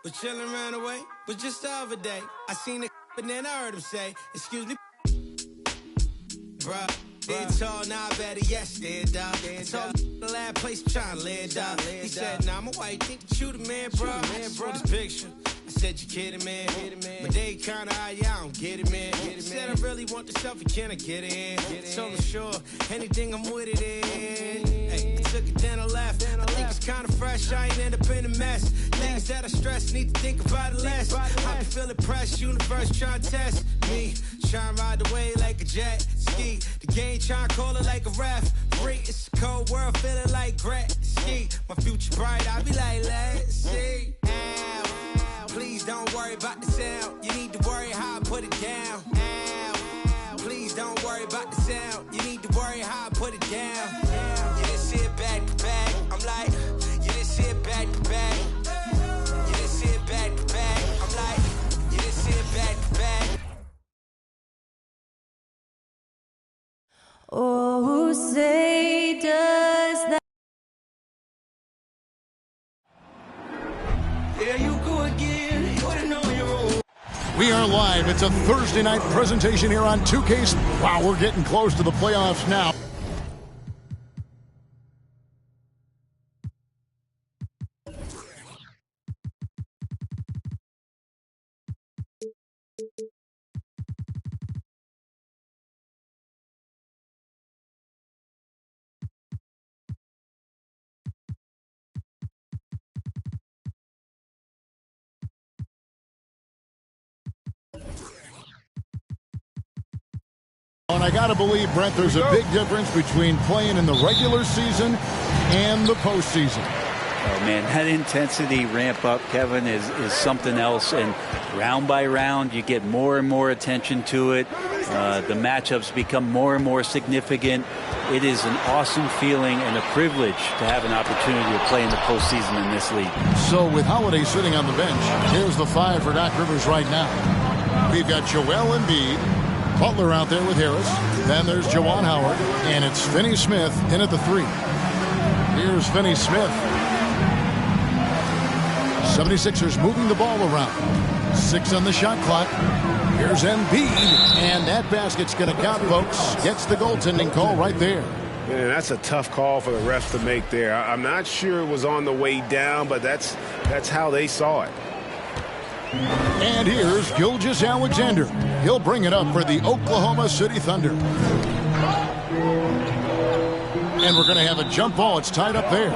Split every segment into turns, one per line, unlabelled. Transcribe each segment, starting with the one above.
Was chilling around the way, was just the other day. I seen the but then I heard him say, excuse me, bruh. Dead tall, now I better yes, dead dog. Told me the last place I'm trying to lay dog. He said, nah, I'm a white, think that you the man, bro. I saw this picture. I said, you kidding, man? But they kinda high, yeah, I don't get it, man. Said I really want the selfie, can I get it in? So I'm sure, anything I'm with it in. Hey, I took it then I left. I think it's kinda fresh, I ain't end up in a mess. Things that I stress, need to think about it less. I be feeling pressed, universe trying to test me. Trying to ride the wave like a jet ski. The game trying to call it like a ref. Free, it's a cold world, feeling like Gretzky. My future bright, I be like, let's see. Ow. Please don't worry about the sound. You need to worry how I put it down. Ow. Please don't worry about the sound. You need to worry how I put it down. You didn't see it back to back. I'm like, you didn't see it back to back. You didn't see it back to back. I'm like, you didn't see it back to back.
Oh, say does that.
There you go again. Putting on your own.
We are live. It's a Thursday night presentation here on 2K. Wow, we're getting close to the playoffs now. And I got to believe, Brent, there's a big difference between playing in the regular season and the postseason.
Oh, man, that intensity ramp up, Kevin, is something else. And round by round, you get more and more attention to it. The matchups become more and more significant. It is an awesome feeling and a privilege to have an opportunity to play in the postseason in this league.
So with Holiday sitting on the bench, here's the five for Doc Rivers right now. We've got Joel Embiid. Butler out there with Harris. Then there's Juwan Howard. And it's Finney Smith in at the three. Here's Finney Smith. 76ers moving the ball around. 6 on the shot clock. Here's Embiid. And that basket's going to count, folks. Gets the goaltending call right there.
Man, that's a tough call for the refs to make there. I'm not sure it was on the way down, but that's how they saw it.
And here's Gilgeous-Alexander. He'll bring it up for the Oklahoma City Thunder. And we're going to have a jump ball. It's tied up there.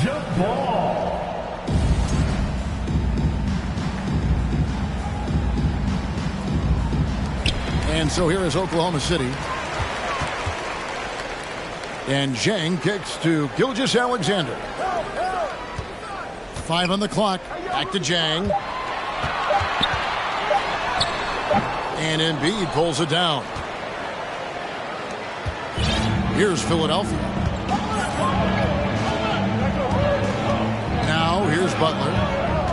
Jump ball.
And so here is Oklahoma City. And Zhang kicks to Gilgeous-Alexander. 5 on the clock. Back to Zhang. And Embiid pulls it down. Here's Philadelphia. Now here's Butler.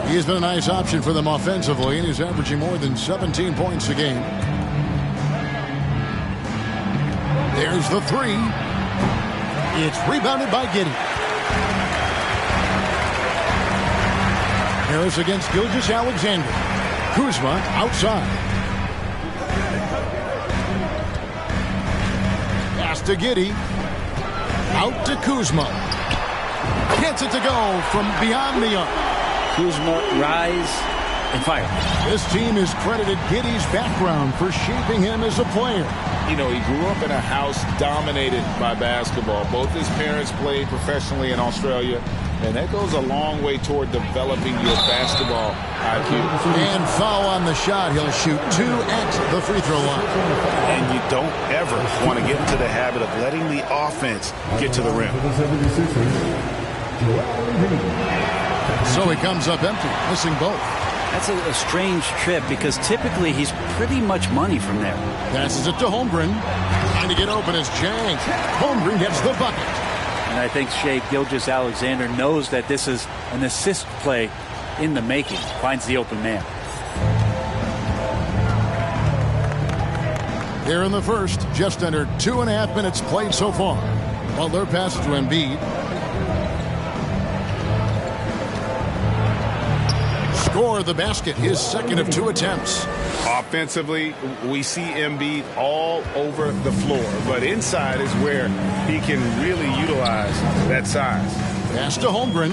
He's been a nice option for them offensively, and he's averaging more than 17 points a game. There's the three. It's rebounded by Giddey. Harris against Gilgeous-Alexander. Kuzma outside. Pass to Giddey. Out to Kuzma. Gets it to go from beyond the arc.
Kuzma, rise, and fire.
This team has credited Giddey's background for shaping him as a player.
You know, he grew up in a house dominated by basketball. Both his parents played professionally in Australia, and that goes a long way toward developing your basketball IQ.
And foul on the shot. He'll shoot 2 at the free throw line.
And you don't ever want to get into the habit of letting the offense get to the rim.
So he comes up empty, missing both.
That's a strange trip because typically he's pretty much money from there.
Passes it to Holmgren. Trying to get open is Zhang. Holmgren gets the bucket.
And I think Shai Gilgeous-Alexander knows that this is an assist play in the making. Finds the open man.
Here in the first, just under 2.5 minutes played so far. Butler passes to Embiid. score the basket, his second of 2 attempts.
Offensively, we see Embiid all over the floor, but inside is where he can really utilize that size.
Pass to Holmgren.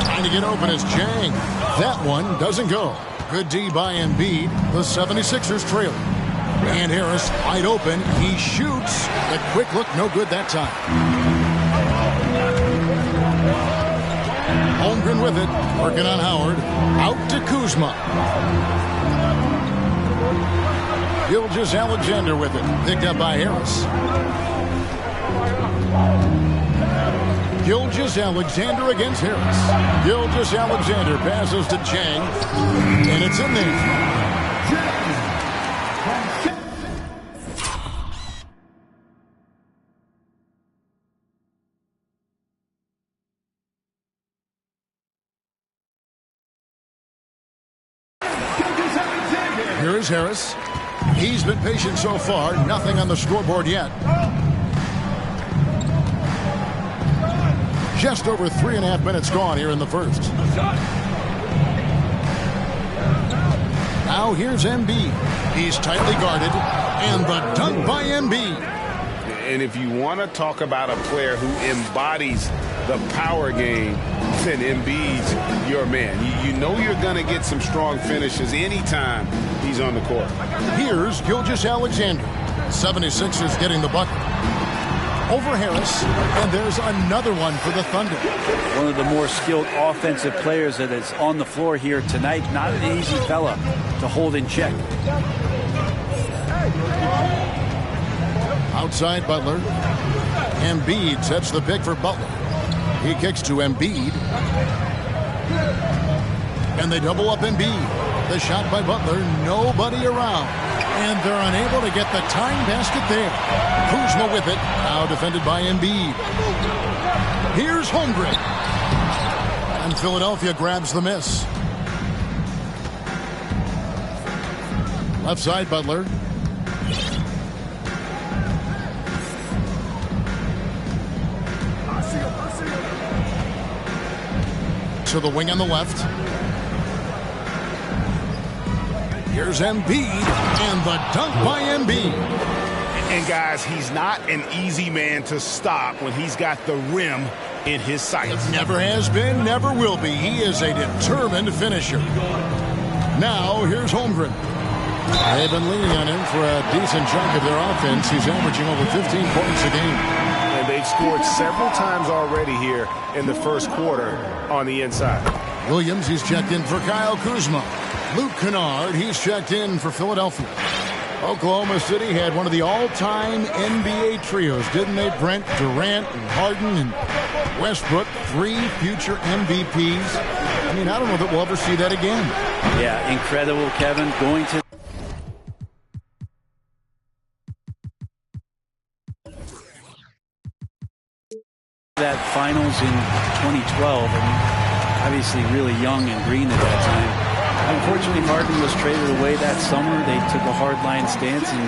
Trying to get open is Chang. That one doesn't go. Good D by Embiid. The 76ers trail. And Harris wide open. He shoots. The quick look, no good that time. Holmgren with it. Working on Howard. Out to Kuzma. Gilgeous-Alexander with it. Picked up by Harris. Gilgeous-Alexander against Harris. Gilgeous-Alexander passes to Chang. And it's in there. Here is Harris. He's been patient so far. Nothing on the scoreboard yet. Just over 3.5 minutes gone here in the first. Now here's Embiid. He's tightly guarded. And the dunk by Embiid.
And if you want to talk about a player who embodies the power game, then Embiid's your man. You know you're going to get some strong finishes anytime he's on the court.
Here's Gilgeous-Alexander. 76ers getting the bucket. Over Harris, and there's another one for the Thunder.
One of the more skilled offensive players that is on the floor here tonight. Not an easy fella to hold in check.
Outside Butler. Embiid sets the pick for Butler. He kicks to Embiid. And they double up Embiid. The shot by Butler, nobody around. And they're unable to get the tying basket there. Kuzma with it, now defended by Embiid. Here's Holmgren. And Philadelphia grabs the miss. Left side Butler. To the wing on the left. Here's Embiid, and the dunk by Embiid.
And guys, he's not an easy man to stop when he's got the rim in his sights.
Never has been, never will be. He is a determined finisher. Now, here's Holmgren. They've been leaning on him for a decent chunk of their offense. He's averaging over 15 points a game.
And they've scored several times already here in the first quarter on the inside.
Williams, he's checked in for Kyle Kuzma. Luke Kennard, he's checked in for Philadelphia. Oklahoma City had one of the all-time NBA trios, didn't they, Brent? Durant and Harden and Westbrook, 3 future MVPs. I mean, I don't know that we'll ever see that again.
Yeah, incredible, Kevin. Going to that finals in 2012, and obviously really young and green at that time. Unfortunately, Harden was traded away that summer. They took a hardline stance, and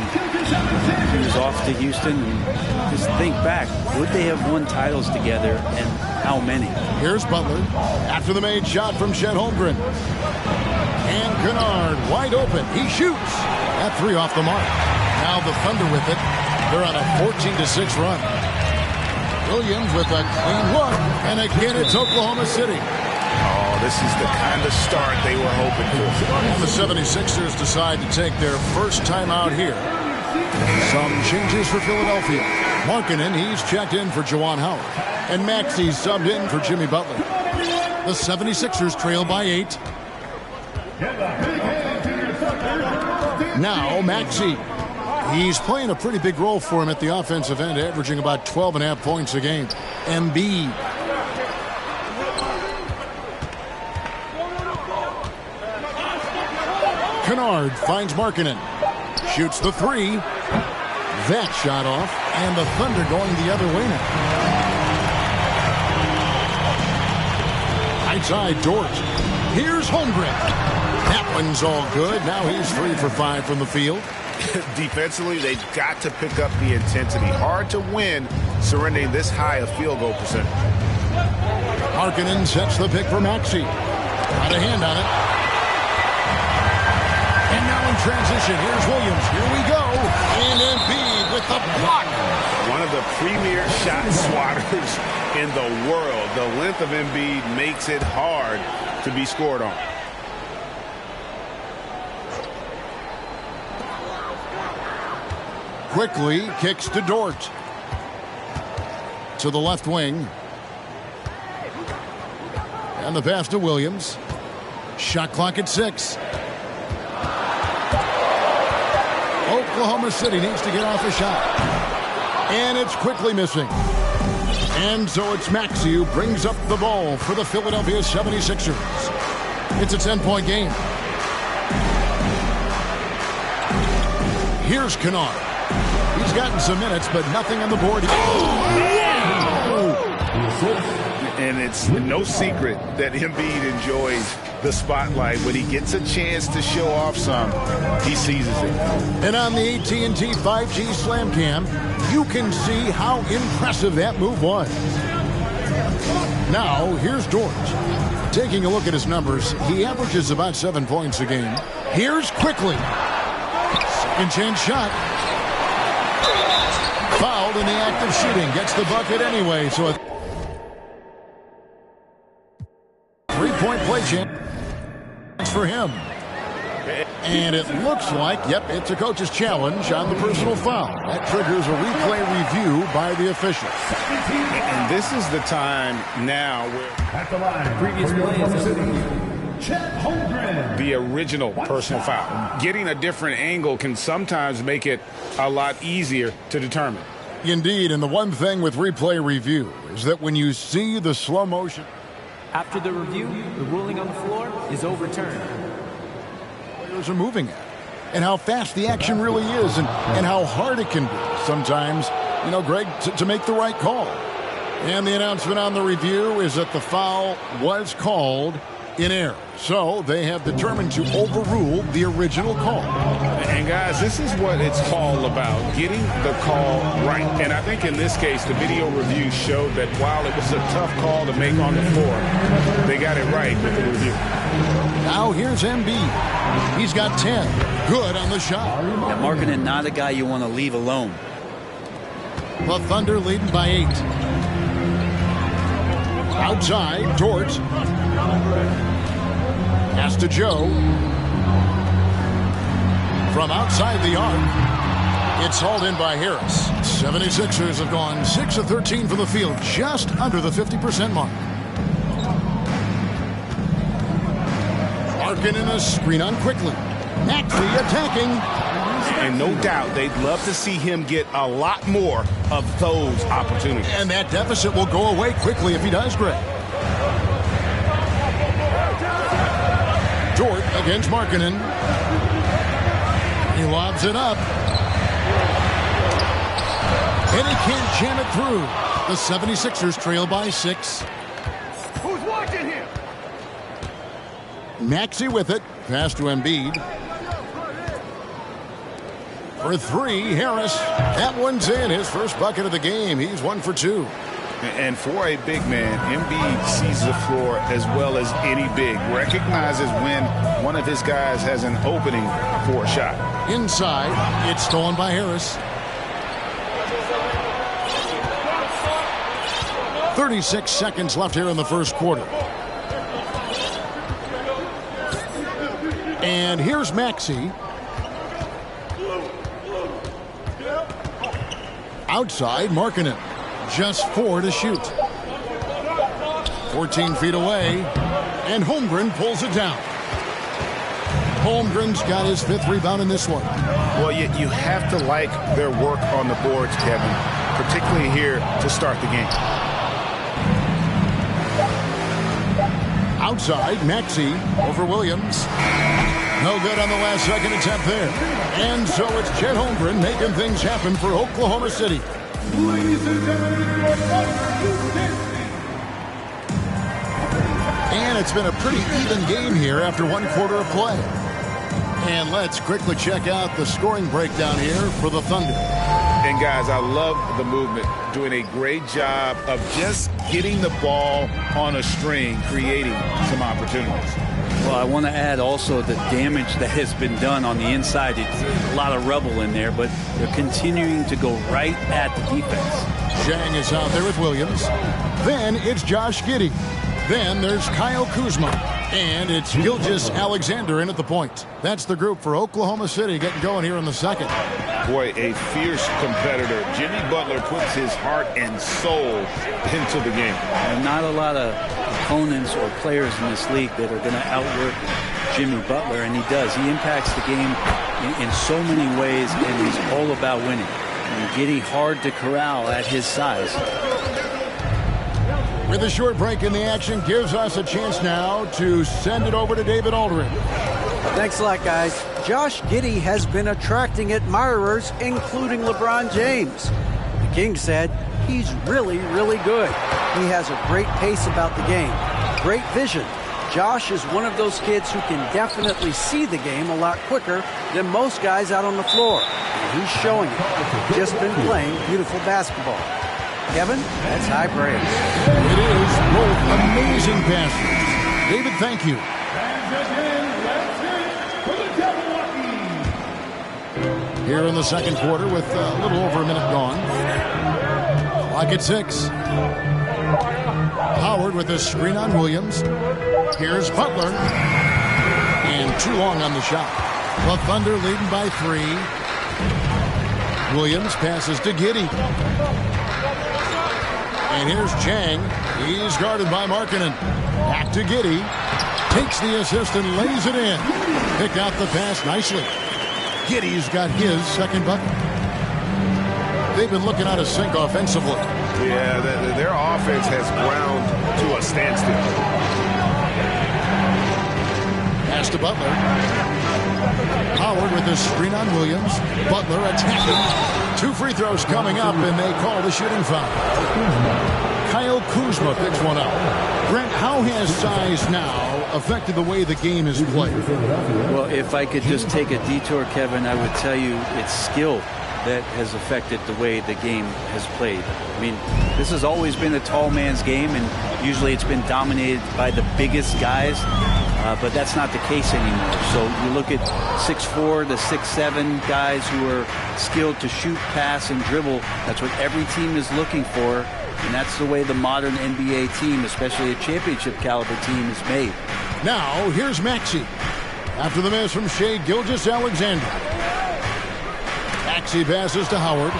he was off to Houston. And just think back, would they have won titles together, and how many?
Here's Butler after the made shot from Chet Holmgren. And Kennard wide open. He shoots. That 3 off the mark. Now the Thunder with it. They're on a 14-6 run. Williams with a clean look. And again, it's Oklahoma City.
Oh, this is the kind of start they were hoping for.
The 76ers decide to take their first time out here. Some changes for Philadelphia. Markkanen, he's checked in for Juwan Howard. And Maxey's subbed in for Jimmy Butler. The 76ers trail by 8. Now Maxey. He's playing a pretty big role for him at the offensive end, averaging about 12.5 points a game. Embiid. Kennard finds Markkanen. Shoots the 3. That shot off, and the Thunder going the other way now. Right side, Dort. Here's Holmgren. That one's all good. Now he's 3 for 5 from the field.
Defensively, they've got to pick up the intensity. Hard to win surrendering this high a field goal percentage.
Markkanen sets the pick for Maxey. Got a hand on it. And now in transition, here's Williams. Here we go. And Embiid with the block.
One of the premier shot swatters in the world. The length of Embiid makes it hard to be scored on.
Quickly kicks to Dort. To the left wing. And the pass to Williams. Shot clock at 6. Oklahoma City needs to get off a shot. And it's quickly missing. And so it's Maxey who brings up the ball for the Philadelphia 76ers. It's a 10-point game. Here's Kennard. He's gotten some minutes, but nothing on the board.
And it's no secret that Embiid enjoys the spotlight. When he gets a chance to show off some, he seizes it.
And on the AT&T 5G Slam Cam, you can see how impressive that move was. Now, here's Dort. Taking a look at his numbers, he averages about 7 points a game. Here's Quickly. Second chance shot. Fouled in the act of shooting. Gets the bucket anyway, so a 3-point play chance for him. And it looks like, yep, it's a coach's challenge on the personal foul. That triggers a replay review by the officials.
And this is the time now where
At the line, previous Chet Holmgren.
the original personal foul. Getting a different angle can sometimes make it a lot easier to determine.
Indeed, and the one thing with replay review is that when you see the slow motion,
After the review, the ruling on the floor is overturned.
players are moving at, and how fast the action really is, and how hard it can be sometimes, you know, Greg, to make the right call. And the announcement on the review is that the foul was called in error. So they have determined to overrule the original call.
And guys, this is what it's all about, getting the call right. And I think in this case, the video review showed that while it was a tough call to make on the floor, they got it right with the review.
Now here's Embiid. He's got 10. Good on the shot.
Yeah, Markkanen, not a guy you want to leave alone.
The Thunder leading by 8. Outside, Dort. Pass to Joe. From outside the arc, it's hauled in by Harris. 76ers have gone 6 of 13 from the field, just under the 50% mark. Markkanen a screen on Quickly. Maxey attacking.
And no doubt they'd love to see him get a lot more of those opportunities.
And that deficit will go away quickly if he does, Greg. Dort against Markkanen. He lobs it up. And he can't jam it through. The 76ers trail by 6.
Who's watching here?
Maxey with it. Pass to Embiid. For 3, Harris. That one's in. His first bucket of the game. He's 1 for 2.
And for a big man, Embiid sees the floor as well as any big. Recognizes when one of his guys has an opening for a shot.
Inside, it's stolen by Harris. 36 seconds left here in the first quarter. And here's Maxey. Outside, Markkanen. Just 4 to shoot. 14 feet away. And Holmgren pulls it down. Holmgren's got his 5th rebound in this one.
Well, you have to like their work on the boards, Kevin, particularly here to start the game.
Outside, Maxey over Williams. No good on the last second attempt there. And so it's Chet Holmgren making things happen for Oklahoma City.
Ladies and gentlemen,
And it's been a pretty even game here after 1 quarter of play. And let's quickly check out the scoring breakdown here for the Thunder.
And guys, I love the movement, doing a great job of just getting the ball on a string, creating some opportunities.
Well, I want to add also the damage that has been done on the inside. It's a lot of rubble in there, but they're continuing to go right at the defense.
Zhang is out there with Williams. Then it's Josh Giddey. Then there's Kyle Kuzma. And it's Gilgeous-Alexander in at the point. That's the group for Oklahoma City getting going here in the second.
Boy, a fierce competitor. Jimmy Butler puts his heart and soul into the game.
And not a lot of opponents or players in this league that are going to outwork Jimmy Butler, and he does. He impacts the game in so many ways, and he's all about winning. And Giddey hard to corral at his size.
With a short break in the action, gives us a chance now to send it over to David Aldridge.
Thanks a lot, guys. Josh Giddey has been attracting admirers, including LeBron James. The King said he's really, really good. He has a great pace about the game, great vision. Josh is one of those kids who can definitely see the game a lot quicker than most guys out on the floor. And he's showing it. Just been playing beautiful basketball. Kevin, that's high praise.
It is both amazing passes. David, thank you. Here in the second quarter with a little over a minute gone. Clock at 6. Howard with a screen on Williams. Here's Butler. And too long on the shot. The Thunder leading by 3. Williams passes to Giddey. And here's Zhang. He's guarded by Markkanen. Back to Giddey. Takes the assist and lays it in. Pick out the pass nicely. Giddey's got his second bucket. They've been looking out of sync offensively.
Yeah, their offense has ground to a standstill.
Pass to Butler. Howard with the screen on Williams. Butler attacking. 2 free throws coming up, and they call the shooting foul. Kyle Kuzma picks one up. Brent, how has size now affected the way the game is played?
Well, if I could just take a detour, Kevin, I would tell you it's skill that has affected the way the game has played. I mean, this has always been a tall man's game, and usually it's been dominated by the biggest guys. But that's not the case anymore. So you look at 6'4" to 6'7" guys who are skilled to shoot, pass, and dribble. That's what every team is looking for. And that's the way the modern NBA team, especially a championship caliber team, is made.
Now, here's Maxey. After the miss from Shai Gilgeous-Alexander. Maxey passes to Howard.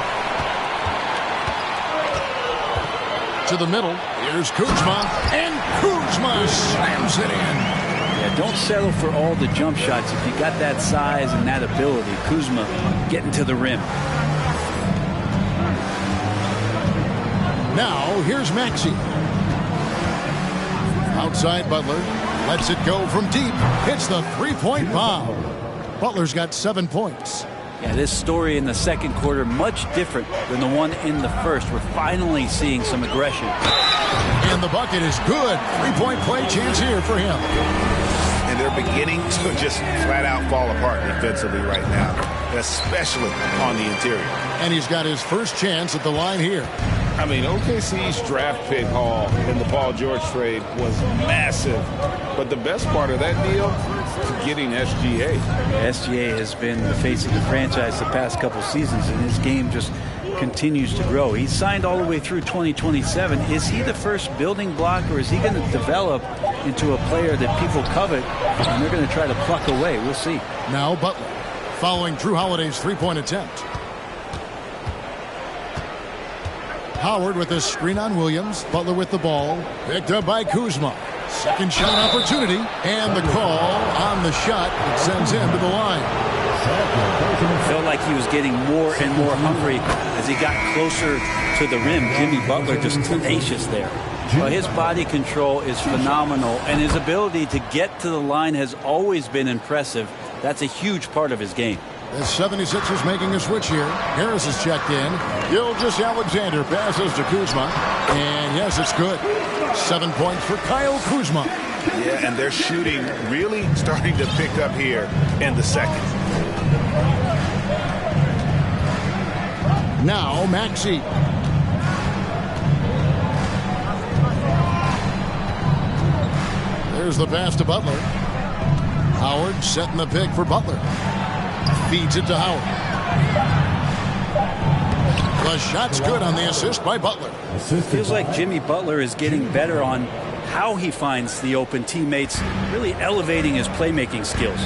To the middle. Here's Kuzma. And Kuzma slams it in.
Yeah, don't settle for all the jump shots. If you got that size and that ability, Kuzma getting to the rim.
Now, here's Maxey. Outside Butler. Lets it go from deep. Hits the three-point bomb. Butler's got 7 points.
Yeah, this story in the second quarter, much different than the one in the first. We're finally seeing some aggression.
And the bucket is good. 3-point play chance here for him.
And they're beginning to just flat out fall apart defensively right now, especially on the interior.
And he's got his first chance at the line here.
I mean, OKC's draft pick haul in the Paul George trade was massive. But the best part of that deal is getting SGA.
SGA has been the face of the franchise the past couple seasons, and his game just continues to grow. He's signed all the way through 2027. Is he the first building block, or is he going to develop into a player that people covet and they're going to try to pluck away? We'll see.
Now Butler following Drew Holiday's three-point attempt. Howard with a screen on Williams. Butler with the ball. Picked up by Kuzma. Second shot opportunity. And the call on the shot that sends him to the line.
Felt like he was getting more and more hungry as he got closer to the rim. Jimmy Butler just tenacious there. Well, his body control is phenomenal, and his ability to get to the line has always been impressive. That's a huge part of his game.
The 76ers making a switch here. Harris is checked in. Gilgeous-Alexander passes to Kuzma. And yes, it's good. 7 points for Kyle Kuzma.
Yeah, and their shooting really starting to pick up here in the second.
Now Maxey. There's the pass to Butler. Howard setting the pick for Butler. Feeds it to Howard. The shot's good on the assist by Butler.
Feels like Jimmy Butler is getting better on how he finds the open teammates, really elevating his playmaking skills.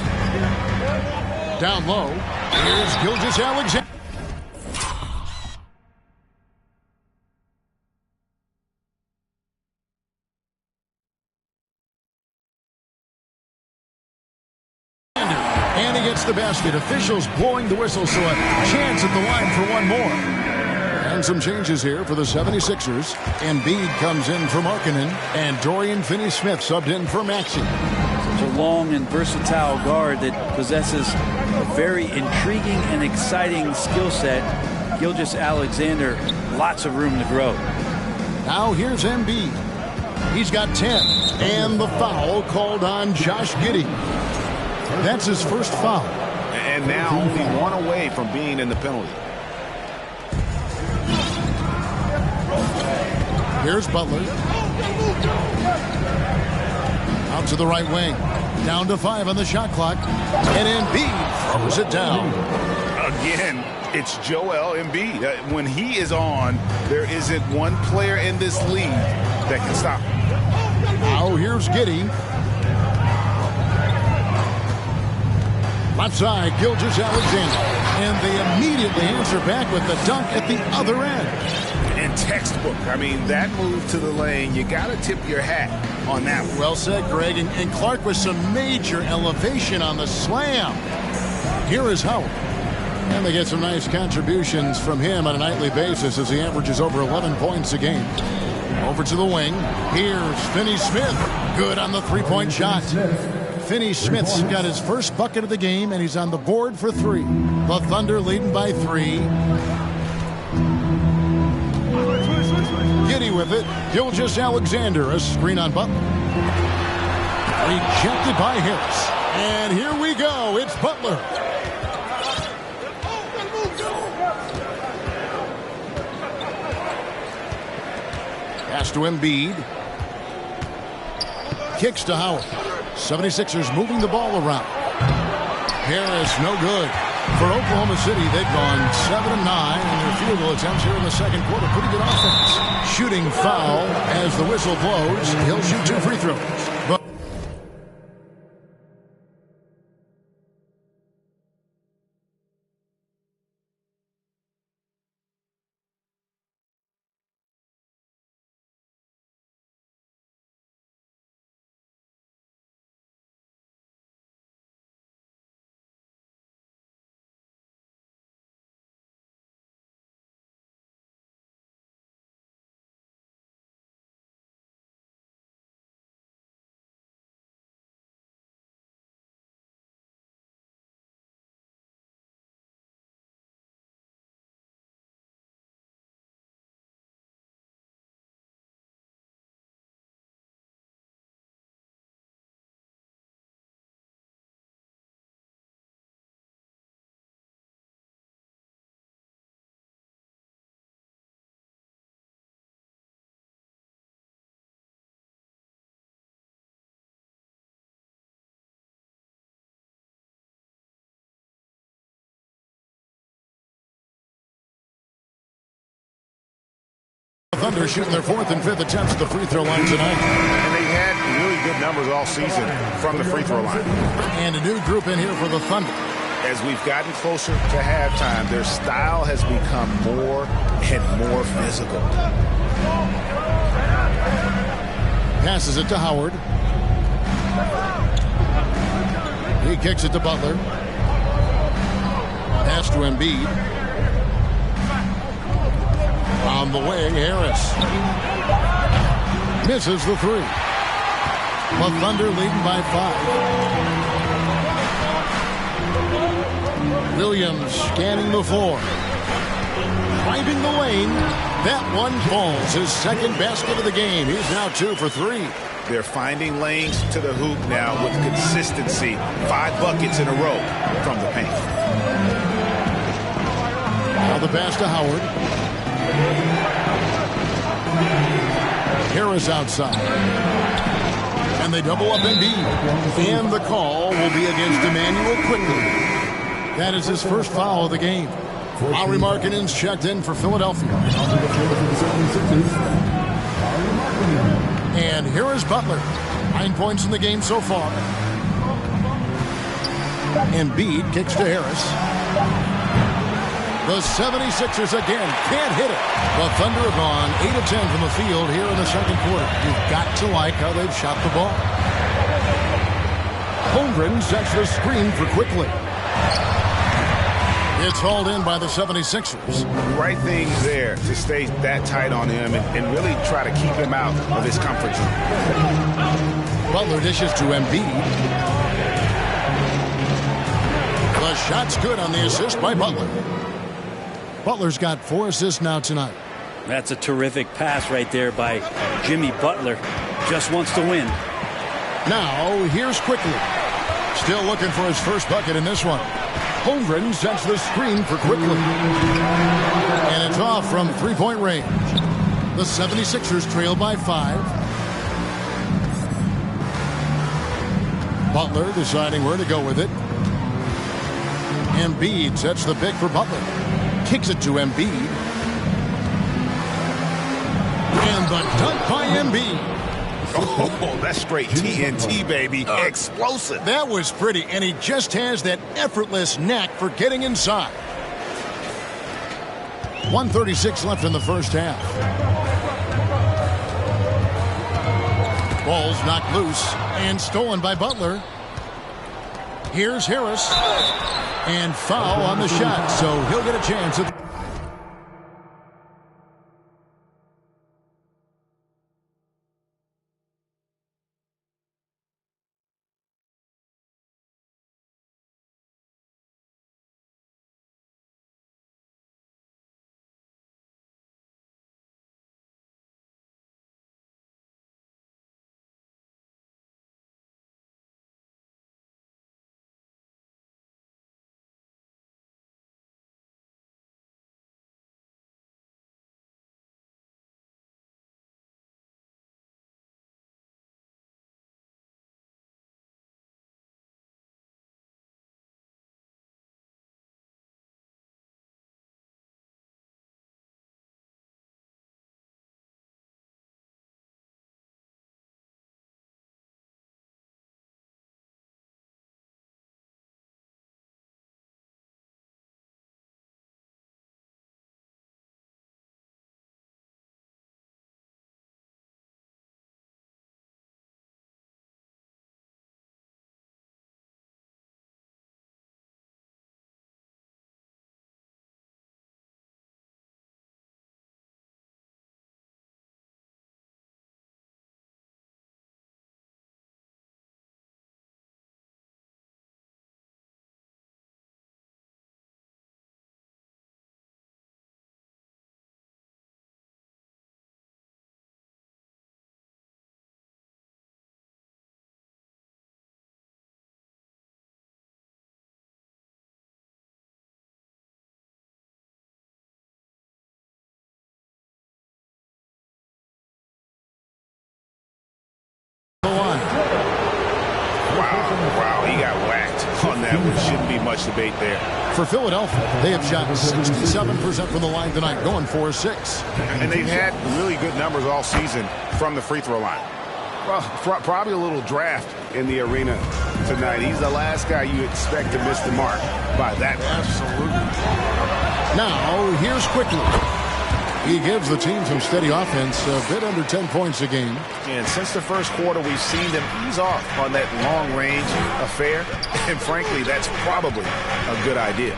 Down low, here's Gilgeous-Alexander. And he gets the basket. Officials blowing the whistle, so a chance at the line for one more. And some changes here for the 76ers. Embiid comes in for Markkanen, and Dorian Finney-Smith subbed in for Maxey.
Such a long and versatile guard that possesses a very intriguing and exciting skill set. Gilgeous-Alexander, lots of room to grow.
Now here's Embiid. He's got 10. And the foul called on Josh Giddey. That's his first foul.
And now only one away from being in the penalty.
Here's Butler. Out to the right wing. Down to 5 on the shot clock. And Embiid throws it down.
Again, it's Joel Embiid. When he is on, there isn't one player in this league that can stop him.
Now here's Giddey. Left side, Gilgeous-Alexander. And they immediately answer back with the dunk at the other end.
And textbook. I mean, that move to the lane, you got to tip your hat on that one.
Well said, Greg. And Clark with some major elevation on the slam. Here is Howard. And they get some nice contributions from him on a nightly basis as he averages over 11 points a game. Over to the wing. Here's Finney-Smith. Good on the three-point shot. Finney-Smith's got his first bucket of the game, and he's on the board for 3. The Thunder leading by 3. Giddey with it. Gilgeous-Alexander, a screen on Butler. Rejected by Harris. And here we go. It's Butler. Pass to Embiid. Kicks to Howard. 76ers moving the ball around. Harris, no good. For Oklahoma City, they've gone 7-9 in their field goal attempts here in the second quarter. Pretty good offense. Shooting foul as the whistle blows. He'll shoot 2 free throws. But Thunder shooting their 4th and 5th attempts at the free throw line tonight.
And they had really good numbers all season from the free throw line.
And a new group in here for the Thunder.
As we've gotten closer to halftime, their style has become more and more physical.
Passes it to Howard. He kicks it to Butler. Pass to Embiid. On the way, Harris. Misses the 3. The Thunder leading by 5. Williams scanning the floor. Driving the lane. That one falls. His second basket of the game. He's now 2 for 3.
They're finding lanes to the hoop now with consistency. 5 buckets in a row from the paint.
Now the the pass to Howard. Harris outside. And they double up Embiid. And the call will be against Emmanuel Quickly. That is his first foul of the game. Lauri Markkanen's checked in for Philadelphia. And here is Butler. 9 points in the game so far. Embiid kicks to Harris. The 76ers again can't hit it. The Thunder have gone 8 of 10 from the field here in the second quarter. You've got to like how they've shot the ball. Holmgren sets the screen for Quickly. It's hauled in by the 76ers.
Right things there to stay that tight on him and really try to keep him out of his comfort zone.
Butler dishes to Embiid. The shot's good on the assist by Butler. Butler's got 4 assists now tonight.
That's a terrific pass right there by Jimmy Butler. Just wants to win.
Now, here's Quickly. Still looking for his first bucket in this one. Holmgren sets the screen for Quickly. And it's off from three-point range. The 76ers trail by 5. Butler deciding where to go with it. Embiid sets the pick for Butler. Kicks it to Embiid. And the dunk by Embiid.
Oh, that's straight TNT, baby. Explosive.
That was pretty, and he just has that effortless knack for getting inside. 1:36 left in the first half. Ball's knocked loose and stolen by Butler. Here's Harris. And foul on the shot, so he'll get a chance at...
Wow, he got whacked on that one. Shouldn't be much debate there.
For Philadelphia, they have shot 67% from the line tonight, going 4-6.
And they've had really good numbers all season from the free throw line. Well, probably a little draft in the arena tonight. He's the last guy you expect to miss the mark by that much.
Absolutely. Now, here's Quickly. He gives the team some steady offense, a bit under 10 points a game.
And since the first quarter, we've seen them ease off on that long-range affair. And frankly, that's probably a good idea.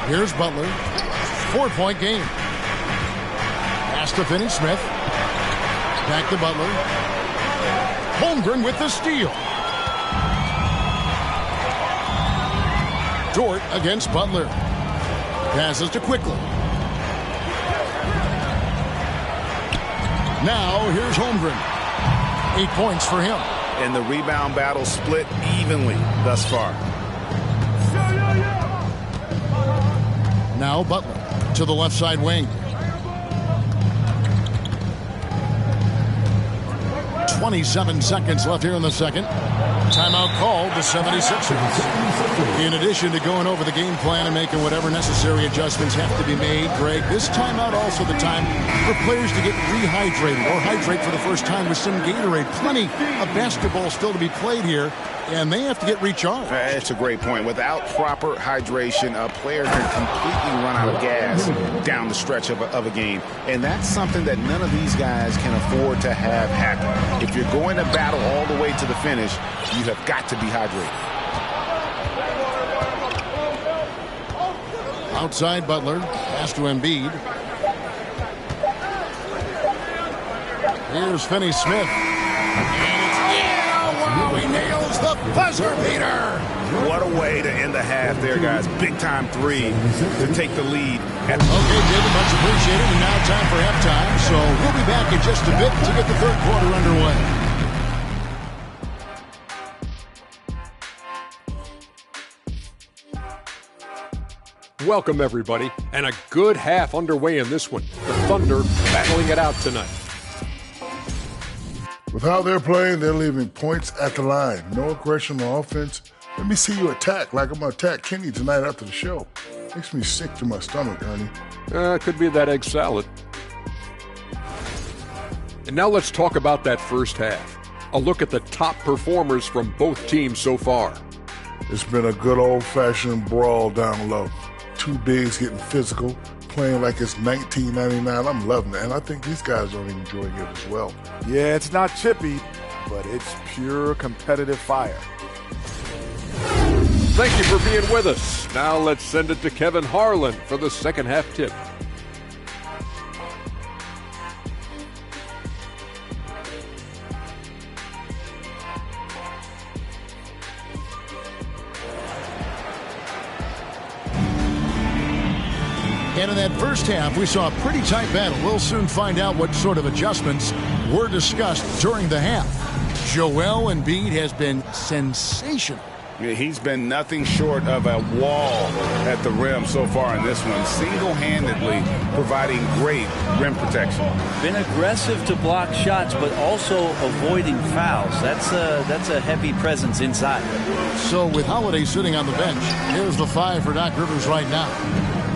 Here's Butler. 4-point game. Pass to Finney-Smith. Back to Butler. Holmgren with the steal. Dort against Butler. Passes to Quickly. Now, here's Holmgren. 8 points for him.
And the rebound battle split evenly thus far.
Now Butler. to the left side wing. 27 seconds left here in the second. Timeout called the 76ers. In addition to going over the game plan and making whatever necessary adjustments have to be made, Greg, this timeout also the time for players to get rehydrated or hydrate for the first time with some Gatorade. Plenty of basketball still to be played here, and they have to get recharged.
That's a great point. Without proper hydration, a player can completely run out of gas down the stretch of a game. And that's something that none of these guys can afford to have happen. If you're going to battle all the way to the finish, you have got to be hydrated.
Outside Butler, pass to Embiid. Here's Finney-Smith. He nails the buzzer beater.
What a way to end the half there, guys. Big-time three to take the lead.
Okay, David, much appreciated. And now time for halftime. So we'll be back in just a bit to get the third quarter underway.
Welcome, everybody, and a good half underway in this one. The Thunder battling it out tonight.
With how they're playing, they're leaving points at the line. No aggression on offense. Let me see you attack like I'm going to attack Kenny tonight after the show. Makes me sick to my stomach, Ernie.
Could be that egg salad. And now let's talk about that first half. A look at the top performers from both teams so far.
It's been a good old-fashioned brawl down low. Two bigs getting physical, playing like it's 1999. I'm loving it, and I think these guys are enjoying it as well.
Yeah, it's not chippy, but it's pure competitive fire.
Thank you for being with us. Now let's send it to Kevin Harlan for the second half tip.
And in that first half, we saw a pretty tight battle. We'll soon find out what sort of adjustments were discussed during the half. Joel Embiid has been sensational.
Yeah, he's been nothing short of a wall at the rim so far in this one, single-handedly providing great rim protection.
Been aggressive to block shots, but also avoiding fouls. That's a heavy presence inside.
So with Holiday sitting on the bench, here's the five for Doc Rivers right now.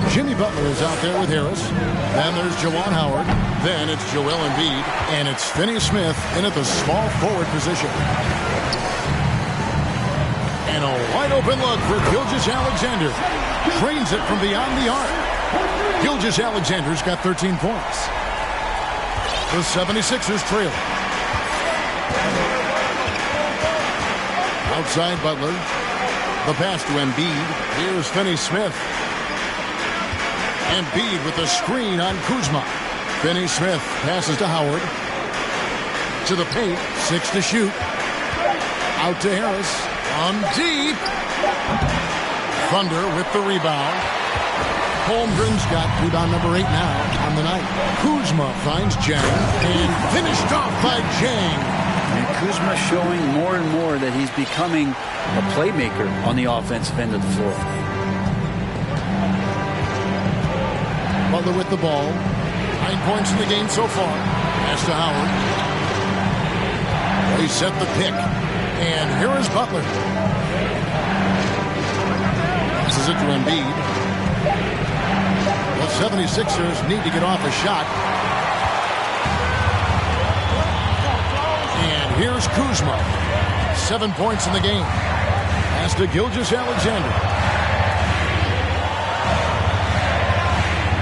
Jimmy Butler is out there with Harris. Then there's Juwan Howard. Then it's Joel Embiid. And it's Finney-Smith in at the small forward position. And a wide-open look for Gilgeous-Alexander. Trains it from beyond the arc. Gilgeous-Alexander's got 13 points. The 76ers trail. Outside Butler. The pass to Embiid. Here's Finney-Smith. Embiid with the screen on Kuzma. Finney-Smith passes to Howard. To the paint. 6 to shoot. Out to Harris. On deep. Thunder with the rebound. Holmgren's got rebound number 8 now on the night. Kuzma finds Jang and finished off by Jang.
And Kuzma showing more and more that he's becoming a playmaker on the offensive end of the floor.
Butler with the ball. 9 points in the game so far. Pass to Howard. They set the pick. And here is Butler. Passes it to Embiid. The 76ers need to get off a shot. And here's Kuzma. 7 points in the game. Pass to Gilgeous-Alexander.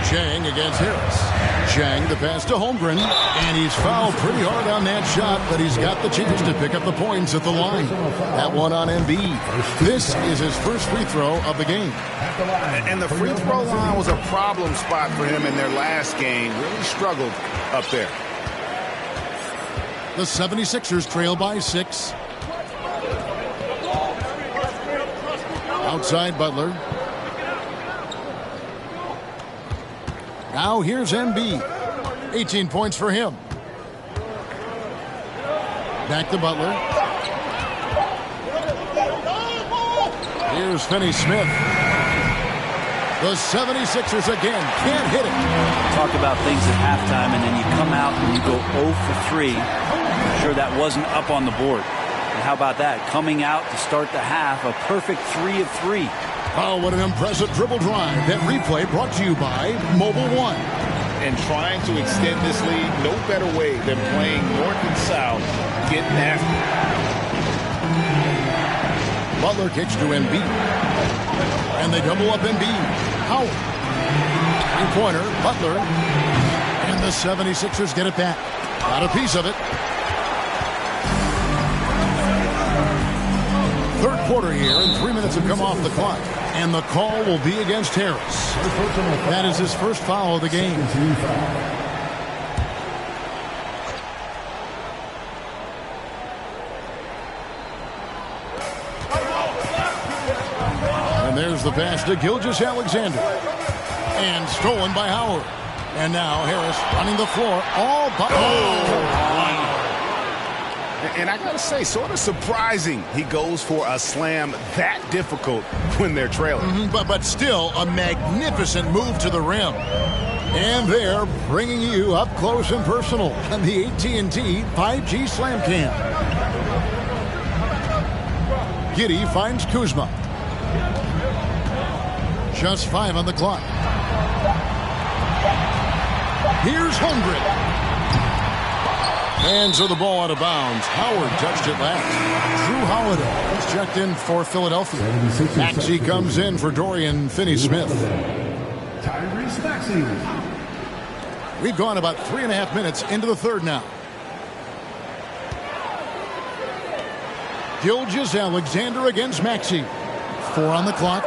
Jang against Harris. Jang the pass to Holmgren. And he's fouled pretty hard on that shot, but he's got the chance to pick up the points at the line. That one on Embiid. This is his first free throw of the game.
And the free throw line was a problem spot for him in their last game. Really struggled up there.
The 76ers trail by 6. Outside Butler. Now here's Embiid. 18 points for him. Back to Butler. Here's Finney-Smith. The 76ers again can't hit it.
Talk about things at halftime, and then you come out and you go 0 for 3. I'm sure that wasn't up on the board. And how about that? Coming out to start the half, a perfect 3 of 3.
Oh, what an impressive dribble drive. That replay brought to you by Mobile One.
And trying to extend this lead, no better way than playing north and south, getting after.
Butler kicks to Embiid. And they double up Embiid. Howard. Three-pointer, Butler. And the 76ers get it back. Got a piece of it. Third quarter here, and 3 minutes have come off the clock. And the call will be against Harris. That is his first foul of the game. And there's the pass to Gilgeous-Alexander. And stolen by Howard. And now Harris running the floor all by... wow.
And I got to say, sort of surprising he goes for a slam that difficult when they're trailing.
But still a magnificent move to the rim. And they're bringing you up close and personal on the AT&T 5G Slam Cam. Giddey finds Kuzma. Just 5 on the clock. Here's Holmgren. Hands of the ball out of bounds. Howard touched it last. Drew Holiday is checked in for Philadelphia. Maxey comes in for Dorian Finney-Smith.
Tyrese Maxey.
We've gone about 3.5 minutes into the third now. Gilgeous-Alexander against Maxey. 4 on the clock.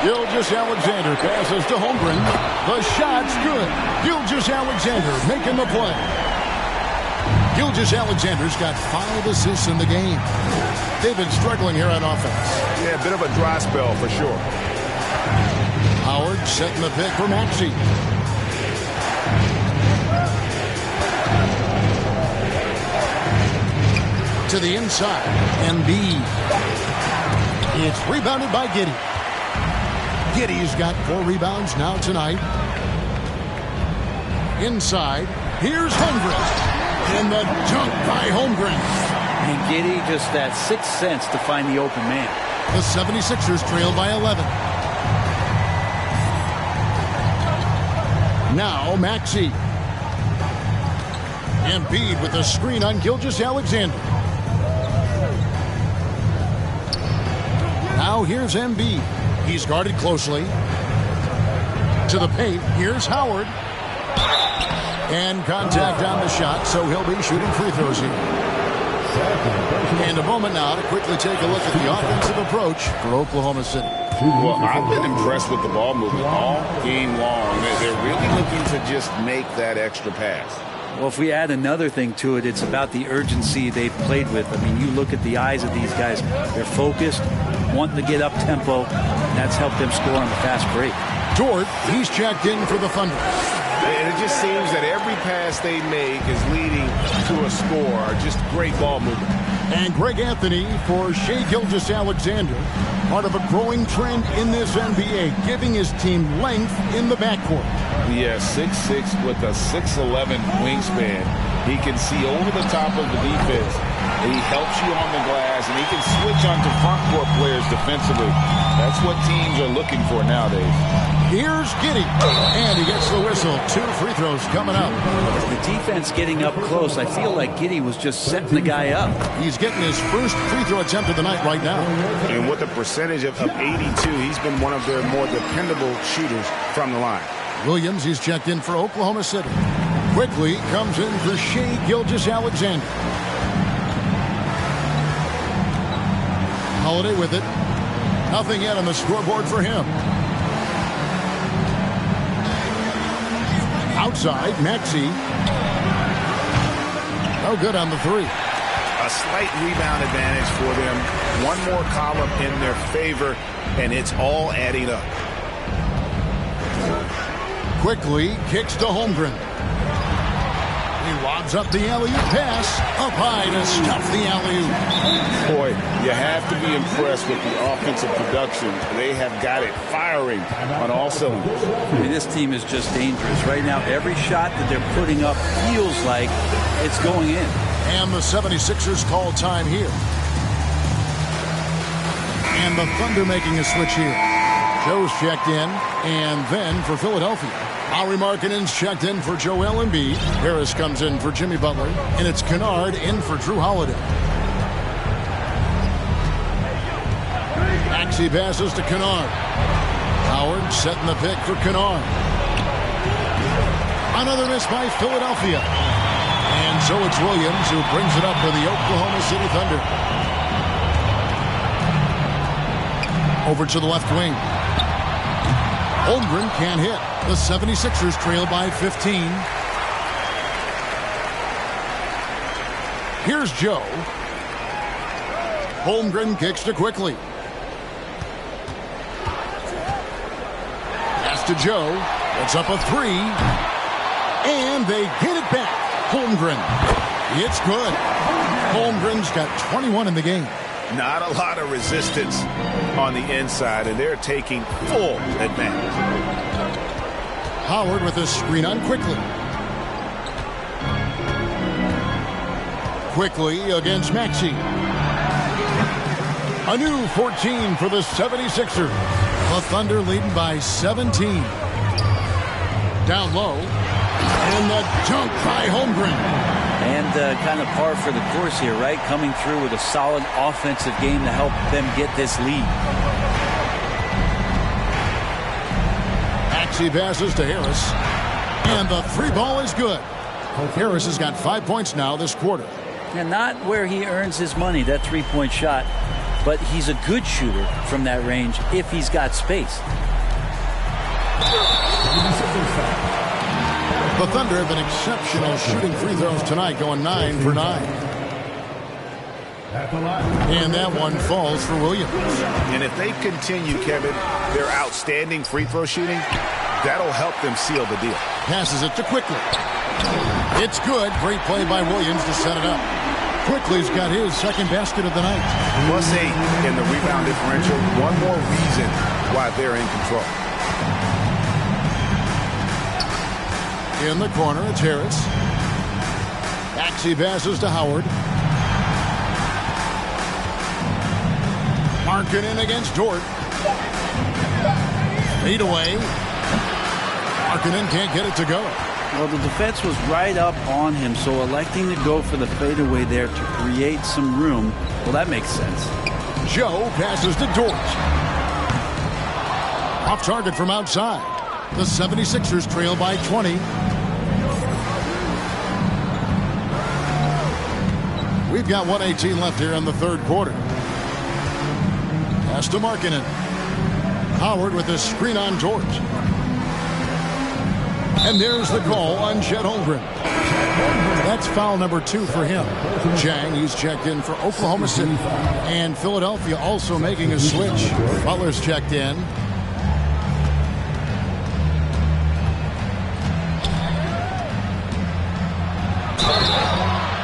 Gilgeous-Alexander passes to Holmgren. The shot's good. Gilgeous-Alexander making the play. Gilgeous-Alexander's got 5 assists in the game. They've been struggling here on offense.
Yeah, a bit of a dry spell for sure.
Howard setting the pick for Maxey. To the inside. Embiid. It's rebounded by Giddey. Giddey's got 4 rebounds now tonight. Inside. Here's Holmgren. And the dunk by Holmgren.
And Giddey just that 6th sense to find the open man.
The 76ers trail by 11. Now Maxey. Embiid with a screen on Gilgeous-Alexander. Now here's Embiid. He's guarded closely. To the paint. Here's Howard. And contact on the shot, so he'll be shooting free throws here. And a moment now to quickly take a look at the offensive approach for Oklahoma City.
Well, I've been impressed with the ball movement all game long. They're really looking to just make that extra pass.
Well, if we add another thing to it, it's about the urgency they've played with. I mean, you look at the eyes of these guys. They're focused, wanting to get up tempo, and that's helped them score on the fast break.
Dort, he's checked in for the Thunder.
And it just seems that every pass they make is leading to a score. Just great ball movement.
And Greg Anthony for Shai Gilgeous-Alexander. Part of a growing trend in this NBA, giving his team length in the backcourt.
Yeah, 6'6" with a 6'11" wingspan. He can see over the top of the defense. He helps you on the glass, and he can switch onto front court players defensively. That's what teams are looking for nowadays.
Here's Giddey, and he gets the whistle. 2 free throws coming up.
The defense getting up close. I feel like Giddey was just setting the guy up.
He's getting his first free throw attempt of the night right now.
And with a percentage of 82, he's been one of their more dependable shooters from the line.
Williams, he's checked in for Oklahoma City. Quickly comes in for Shai Gilgeous-Alexander. Holiday with it. Nothing yet on the scoreboard for him. Outside, Maxey. No good on the 3.
A slight rebound advantage for them. One more column in their favor, and it's all adding up.
Quickly kicks to Holmgren. He lobs up the alley-oop pass. Up high to stuff the alley-oop.
Boy, you have to be impressed with the offensive production. They have got it firing on all cylinders.
I mean, this team is just dangerous. Right now, every shot that they're putting up feels like it's going in.
And the 76ers call time here. And the Thunder making a switch here. Joe's checked in, and then for Philadelphia, Lauri Markkanen's checked in for Joel Embiid. Harris comes in for Jimmy Butler, and it's Kennard in for Drew Holiday. Maxey passes to Kennard. Howard setting the pick for Kennard. Another miss by Philadelphia. And so it's Williams who brings it up for the Oklahoma City Thunder. Over to the left wing. Holmgren can't hit. The 76ers trail by 15. Here's Joe. Holmgren kicks to Quickly. Pass to Joe. It's up a three. And they get it back. Holmgren. It's good. Holmgren's got 21 in the game.
Not a lot of resistance on the inside, and they're taking full advantage.
Howard with a screen on Quickly. Quickly against Maxey. A new 14 for the 76ers. The Thunder leading by 17. Down low. And the dunk by Holmgren.
And kind of par for the course here, right? Coming through with a solid offensive game to help them get this lead.
Maxey passes to Harris. And the three ball is good. Harris has got 5 points now this quarter.
And not where he earns his money, that three-point shot. But he's a good shooter from that range if he's got space.
The Thunder have been exceptional shooting free throws tonight, going 9 for 9. And that one falls for Williams.
And if they continue, Kevin, their outstanding free throw shooting, that'll help them seal the deal.
Passes it to Quickly. It's good. Great play by Williams to set it up. Quickly's got his second basket of the night.
+8 in the rebound differential. One more reason why they're in control.
In the corner, it's Harris. Maxey passes to Howard. Markkanen against Dort. Lead away. Markkanen can't get it to go.
Well, the defense was right up on him, so electing to go for the fadeaway there to create some room, well, that makes sense.
Joe passes to Dort. Off target from outside. The 76ers trail by 20. We've got 1:18 left here in the third quarter. Pass to Markkanen. Howard with a screen on Dort. And there's the call on Chet Holmgren. That's foul number 2 for him. Chang, he's checked in for Oklahoma City. And Philadelphia also making a switch. Butler's checked in.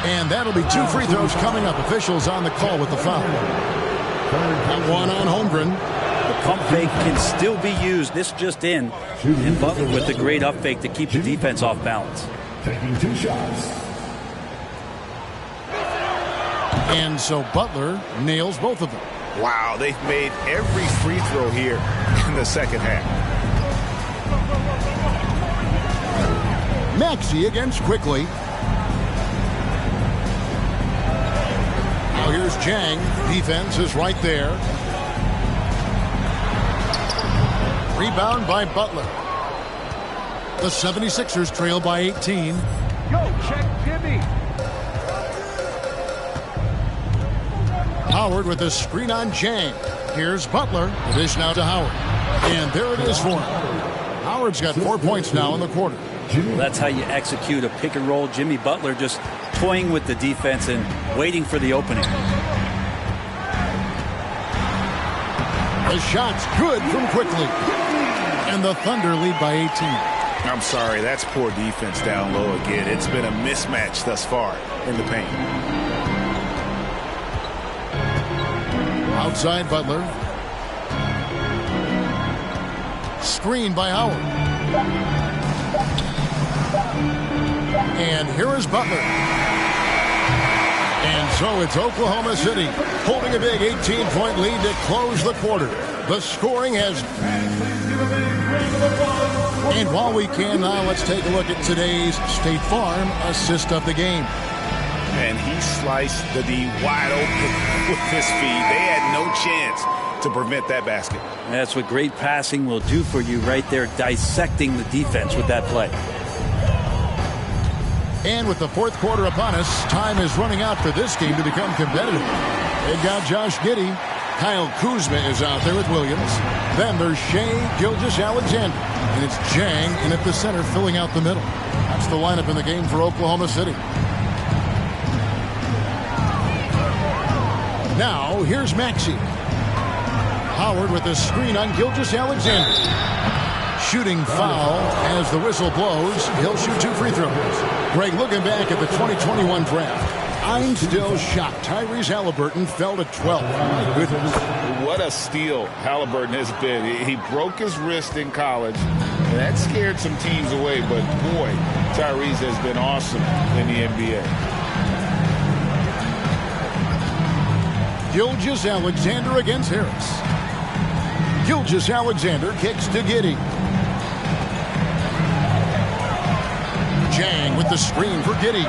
And that'll be 2 free throws coming up. Officials on the call with the foul. That one on Holmgren.
The pump fake can still be used. This just in. And Butler with the great up fake to keep the defense off balance.
Taking 2 shots.
And so Butler nails both of them.
Wow, they've made every free throw here in the second half.
Maxey against Quickly. Now here's Chang. Defense is right there. Rebound by Butler. The 76ers trail by 18.
Go, check Jimmy.
Howard with a screen on Chang. Here's Butler. The dish now to Howard. And there it is for him. Howard's got 4 points now in the quarter.
Well, that's how you execute a pick and roll. Jimmy Butler just toying with the defense and waiting for the opening.
The shot's good from Quickly. And the Thunder lead by 18.
I'm sorry, that's poor defense down low again. It's been a mismatch thus far in the paint.
Outside Butler. Screen by Howard. And here is Butler. And so it's Oklahoma City holding a big 18-point lead to close the quarter. The scoring has... And while we can now, let's take a look at today's State Farm assist of the game.
And he sliced the D wide open with his feed. They had no chance to prevent that basket.
That's what great passing will do for you right there, dissecting the defense with that play.
And with the fourth quarter upon us, time is running out for this game to become competitive. They've got Josh Giddey. Kyle Kuzma is out there with Williams. Then there's Shea Gilgeous-Alexander. And it's Jang in at the center, filling out the middle. That's the lineup in the game for Oklahoma City. Now, here's Maxey. Howard with a screen on Gilgeous-Alexander. Shooting foul as the whistle blows. He'll shoot 2 free throws. Greg, looking back at the 2021 draft, I'm still shocked. Tyrese Halliburton fell to 12. My goodness.
What a steal Halliburton has been. He broke his wrist in college, and that scared some teams away. But, boy, Tyrese has been awesome in the NBA.
Gilgeous-Alexander against Harris. Gilgeous-Alexander kicks to Giddey. Jang with the screen for Giddey.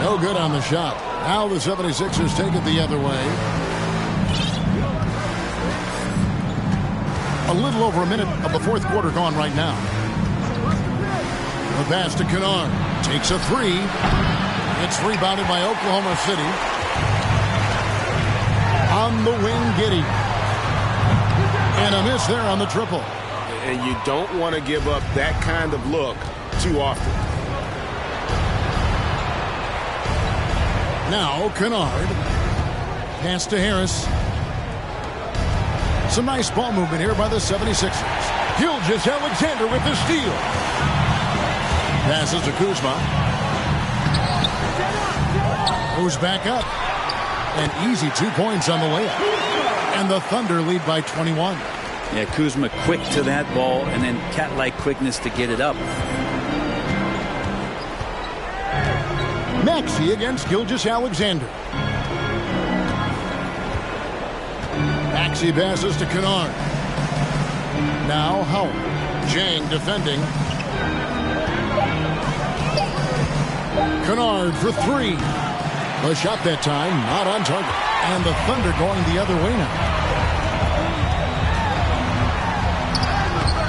No good on the shot. Now the 76ers take it the other way. A little over a minute of the fourth quarter gone right now. The pass to Kennard. Takes a 3. It's rebounded by Oklahoma City. On the wing, Giddey. And a miss there on the triple.
And you don't want to give up that kind of look too often.
Now Kennard. Pass to Harris. Some nice ball movement here by the 76ers. Gilgeous-Alexander with the steal. Passes to Kuzma. Goes back up. An easy 2 points on the layup. And the Thunder lead by 21.
Yeah, Kuzma quick to that ball and then cat-like quickness to get it up.
Maxey against Gilgeous-Alexander. Maxey passes to Kennard. Now Howard. Jang defending. Kennard for 3. The shot that time not on target. And the Thunder going the other way now.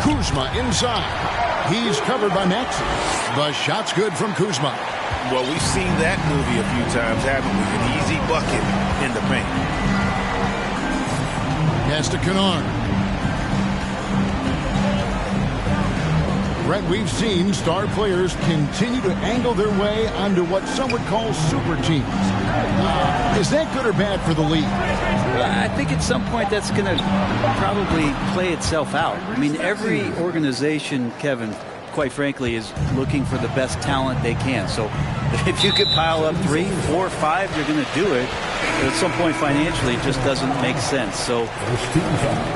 Kuzma inside. He's covered by Maxey. The shot's good from Kuzma.
Well, we've seen that movie a few times, haven't we? An easy bucket in the paint.
Pass to Kennard. Brett, we've seen star players continue to angle their way onto what some would call super teams. Is that good or bad for the league?
I think at some point that's going to probably play itself out. I mean, every organization, Kevin, quite frankly, is looking for the best talent they can. So if you could pile up 3, 4, 5, you're going to do it. But at some point financially, it just doesn't make sense. So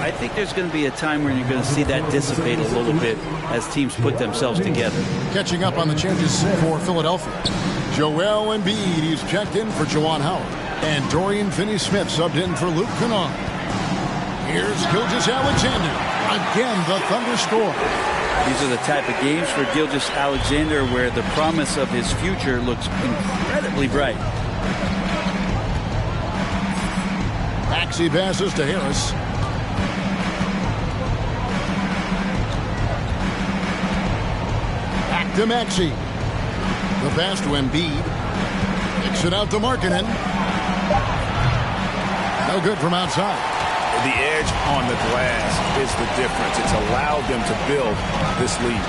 I think there's going to be a time where you're going to see that dissipate a little bit as teams put themselves together.
Catching up on the changes for Philadelphia. Joel Embiid, he's checked in for Juwan Howard. And Dorian Finney-Smith subbed in for Luke Kennard. Here's Gilgeous-Alexander. Again, the Thunder score.
These are the type of games for Gilgeous-Alexander where the promise of his future looks incredibly bright.
Maxey passes to Harris. Back to Maxey. The pass to Embiid. Kicks it out to Markkanen. No good from outside.
The edge on the glass is the difference. It's allowed them to build this lead.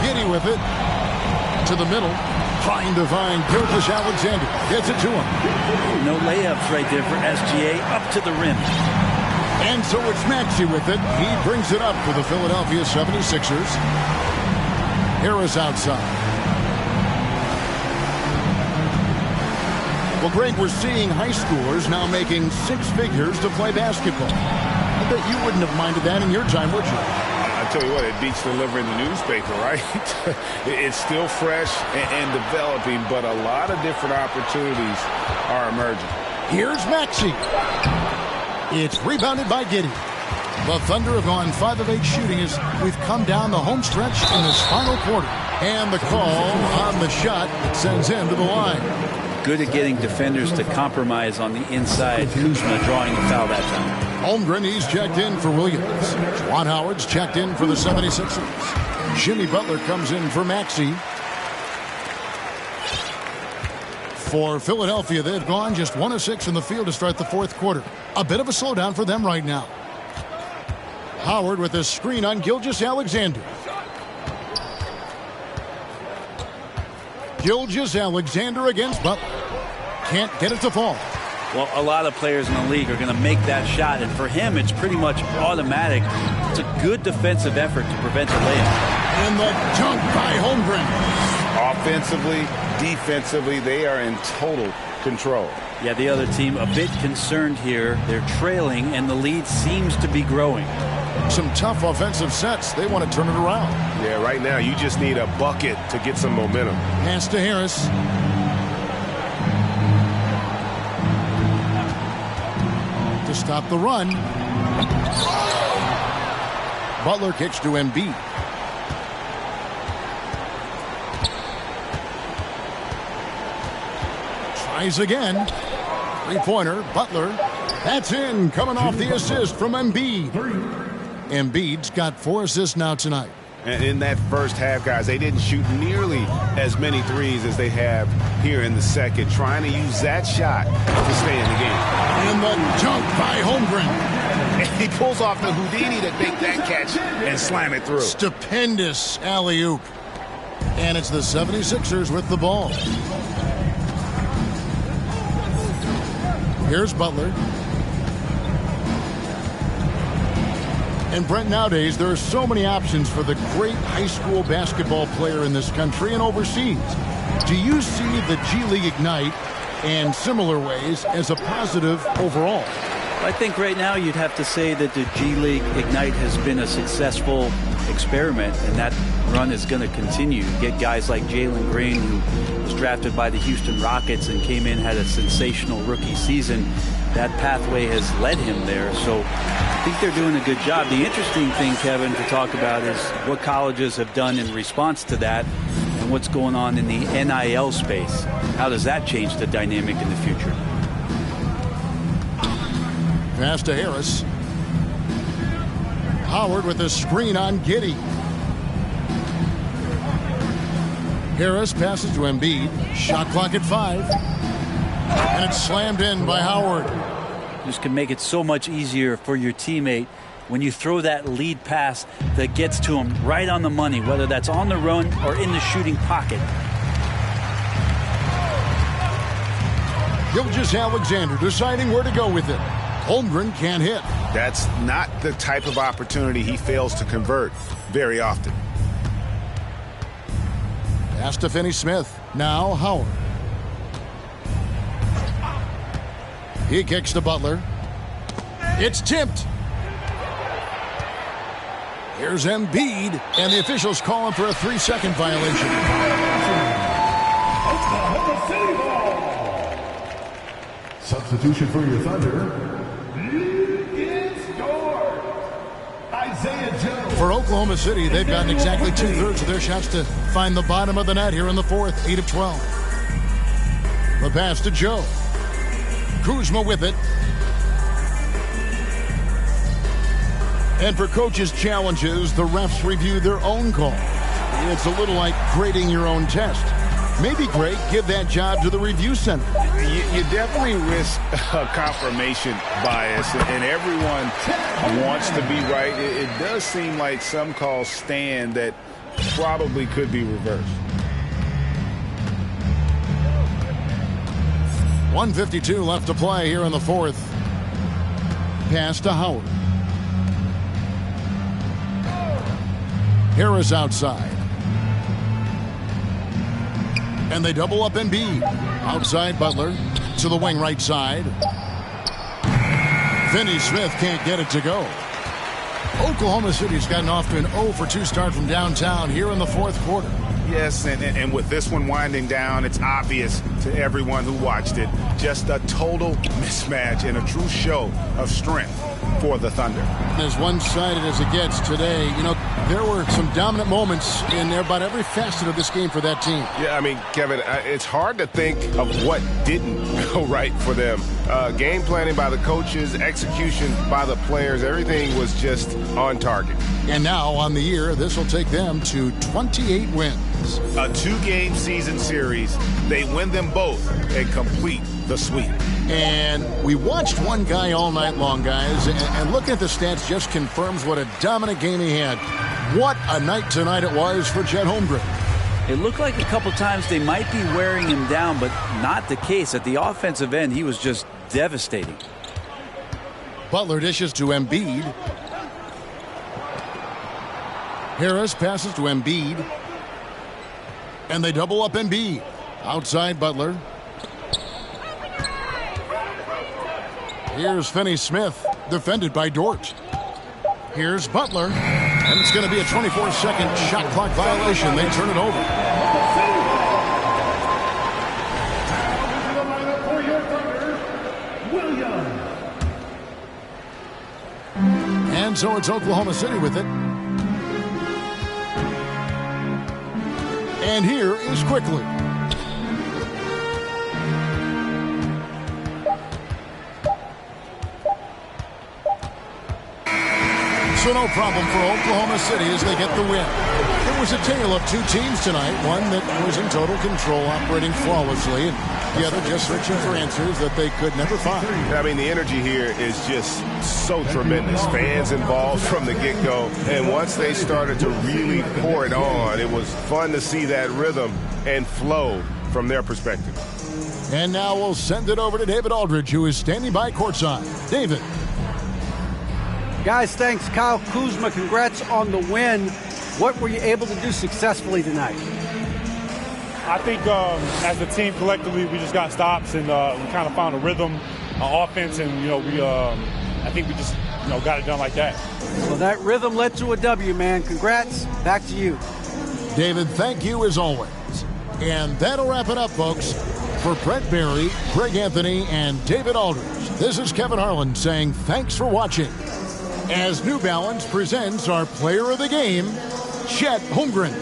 Giddey with it. To the middle. Trying to find Gilgeous-Alexander. Gets it to him.
No layups right there for SGA. Up to the rim.
And so it's Maxey with it. He brings it up for the Philadelphia 76ers. Harris outside. Well, Greg, we're seeing high schoolers now making six figures to play basketball. I bet you wouldn't have minded that in your time, would you?
I tell you what, it beats delivering the newspaper, right? It's still fresh and developing, but a lot of different opportunities are emerging.
Here's Maxey. It's rebounded by Giddey. The Thunder have gone 5 of 8 shooting as we've come down the home stretch in this final quarter. And the call on the shot that sends him to the line.
Good at getting defenders to compromise on the inside. Kuzma drawing the foul that time.
Holmgren, he's checked in for Williams. Juwan Howard's checked in for the 76ers. Jimmy Butler comes in for Maxey. For Philadelphia, they've gone just 1 of 6 in the field to start the fourth quarter. A bit of a slowdown for them right now. Howard with a screen on Gilgeous-Alexander. Gilgeous-Alexander against Butler. Can't get it to fall.
Well, a lot of players in the league are going to make that shot, and for him, it's pretty much automatic. It's a good defensive effort to prevent the layup.
And the dunk by Holmgren.
Offensively, defensively, they are in total control.
Yeah, the other team a bit concerned here. They're trailing, and the lead seems to be growing.
Some tough offensive sets. They want to turn it around.
Yeah, right now you just need a bucket to get some momentum.
Pass to Harris. To stop the run. Butler kicks to Embiid. Tries again. Three-pointer. Butler. That's in. Coming off the assist from Embiid. Embiid's got 4 assists now tonight.
And in that first half, guys, they didn't shoot nearly as many threes as they have here in the second, trying to use that shot to stay in the game.
And the dunk by Holmgren.
And he pulls off the Houdini to make that catch and slam it through.
Stupendous alley-oop. And it's the 76ers with the ball. Here's Butler. And Brent, nowadays there are so many options for the great high school basketball player in this country and overseas. Do you see the G League Ignite and similar ways as a positive overall?
I think right now you'd have to say that the G League Ignite has been a successful experiment, and that run is going to continue. You get guys like Jalen Green, who was drafted by the Houston Rockets and came in, had a sensational rookie season. That pathway has led him there, so I think they're doing a good job. The interesting thing, Kevin, to talk about is what colleges have done in response to that and what's going on in the NIL space. How does that change the dynamic in the future?
Pass to Harris. Howard with a screen on Giddey. Harris passes to Embiid. Shot clock at 5. And it's slammed in by Howard.
This can make it so much easier for your teammate when you throw that lead pass that gets to him right on the money, whether that's on the run or in the shooting pocket.
Gilgeous-Alexander deciding where to go with it. Holmgren can't hit.
That's not the type of opportunity he fails to convert very often.
Pass to Finney-Smith. Now Howard. He kicks to Butler. It's tipped. Here's Embiid, and the officials call him for a 3-second violation.
Oklahoma City ball. Substitution for your Thunder. It's guard Isaiah Joe.
For Oklahoma City, they've gotten exactly 2/3 of their shots to find the bottom of the net here in the fourth. 8 of 12. The pass to Joe. Kuzma with it. And for coaches' challenges, the refs review their own call. It's a little like grading your own test. Maybe, Greg, give that job to the review center.
You definitely risk a confirmation bias, and everyone wants to be right. It does seem like some calls stand that probably could be reversed.
1:52 left to play here in the fourth. pass to Howard. Harris outside. And they double up Embiid. Outside Butler to the wing right side. Finney Smith can't get it to go. Oklahoma City's gotten off to an 0-for-2 start from downtown here in the fourth quarter.
Yes, and with this one winding down, it's obvious to everyone who watched it. Just a total mismatch and a true show of strength for the Thunder.
As one-sided as it gets today, you know, there were some dominant moments in about every facet of this game for that team.
Yeah, I mean, Kevin, it's hard to think of what didn't go right for them. Game planning by the coaches, execution by the players, everything was just on target.
And now on the year, this will take them to 28 wins.
A 2-game season series. They win them both and complete the sweep.
And we watched one guy all night long, guys, and looking at the stats just confirms what a dominant game he had. What a night tonight it was for Chet Holmgren.
It looked like a couple times they might be wearing him down, but not the case. At the offensive end, he was just devastating.
Butler dishes to Embiid. Harris passes to Embiid. And they double up Embiid. Outside Butler. Here's Finney Smith, defended by Dort. Here's Butler. And it's going to be a 24-second shot clock violation. They turn it over. And so it's Oklahoma City with it. And here is Quickly. So no problem for Oklahoma City as they get the win. It was a tale of two teams tonight. One that was in total control, operating flawlessly, and the other just searching for answers that they could never find.
I mean, the energy here is just so tremendous. Fans involved from the get-go. And once they started to really pour it on, it was fun to see that rhythm and flow from their perspective.
And now we'll send it over to David Aldridge, who is standing by courtside. David.
Guys, thanks. Kyle Kuzma, congrats on the win. What were you able to do successfully tonight?
I think as a team collectively, we just got stops and we kind of found a rhythm, offense, and I think we just got it done like that.
Well, that rhythm led to a W, man. Congrats. Back to you.
David, thank you as always. And that'll wrap it up, folks. For Brent Barry, Greg Anthony, and David Aldridge, this is Kevin Harlan saying thanks for watching. As New Balance presents our player of the game, Chet Holmgren.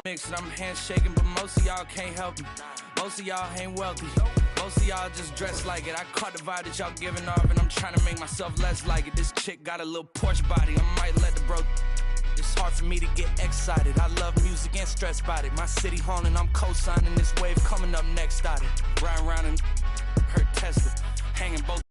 Mixed, I'm handshaking, but most of y'all can't help me. Most of y'all ain't wealthy. Most of y'all just dress like it. I caught the vibe that y'all giving off, and I'm trying to make myself less like it. This chick got a little Porsche body. I might let the bro. It's hard for me to get excited. I love music and stress about it. My city haunting, I'm co-signing this wave coming up next. Riding around and hurt Tesla, hanging both.